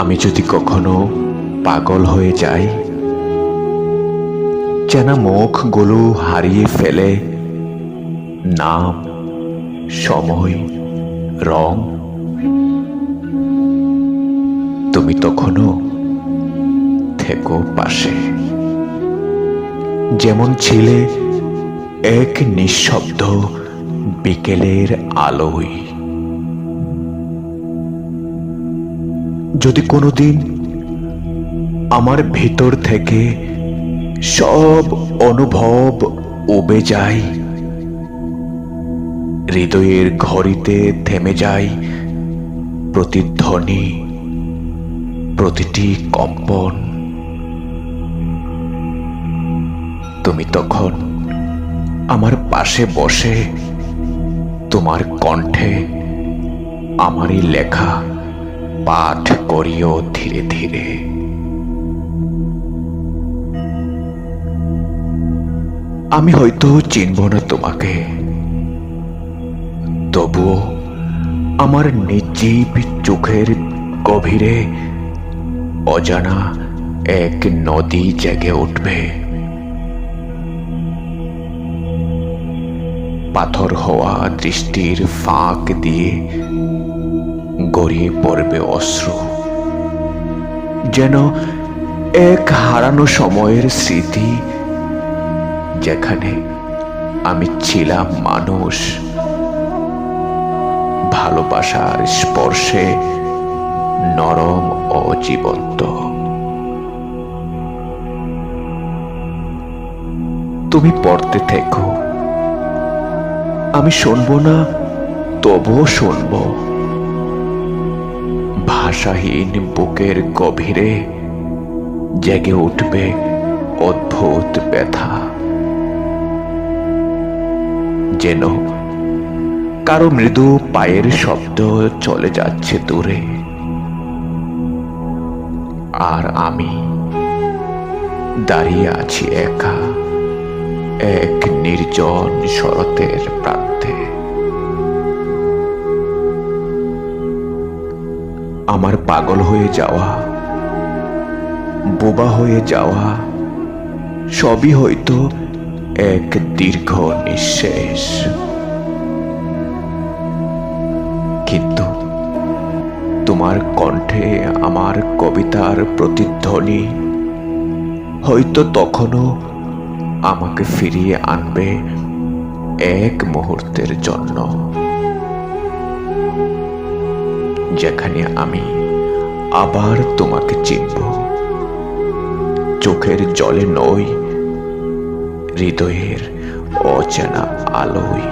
আমি যদি কখনো পাগল হয়ে যাই, চেনা মুখগুলো হারিয়ে ফেলে নাম, সময়, রং, তুমি তখনও থেকো পাশে, যেমন ছিলে এক নিঃশব্দ বিকেলের আলোয়। যদি কোনোদিন আমার ভেতর থেকে সব অনুভব উবে যায়, হৃদয়ের ঘড়িতে থেমে যায় প্রতিধ্বনি, প্রতিটি কম্পন, তুমি তখন আমার পাশে বসে তোমার কণ্ঠে আমারই লেখা পাঠ করিও ধীরে ধীরে। আমি হয়তো চিনব না তোমাকে, তবুও আমার নির্জীব চোখের গভীরে অজানা এক নদী জেগে উঠবে। পাথর হওয়া দৃষ্টির ফাঁক দিয়ে গড়িয়ে পড়বে অশ্রু, যেন এক হারানো সময়ের স্মৃতি, যেখানে আমি ছিলাম মানুষ, ভালোবাসার স্পর্শে নরম ও জীবন্ত। তুমি পড়তে থেকো, আমি শুনবো না, তবুও শুনব। ভাষাহীন বুকের গভীরে জেগে উঠবে অদ্ভুত ব্যথা, যেন কারো মৃদু পায়ের শব্দ চলে যাচ্ছে দূরে, আর আমি দাঁড়িয়ে আছি একা এক নির্জন শরতের প্রান্তে। আমার পাগল হয়ে যাওয়া, বোবা হয়ে যাওয়া সবই হয়তো এক দীর্ঘ নিঃশ্বাস, কিন্তু তোমার কণ্ঠে আমার কবিতার প্রতিধ্বনি হয়তো তখনও আমাকে ফিরিয়ে আনবে এক মুহূর্তের জন্য, যেখানে আমি আবার তোমাকে চিনব, চোখের জলে নয়, হৃদয়ের অচেনা আলোয়।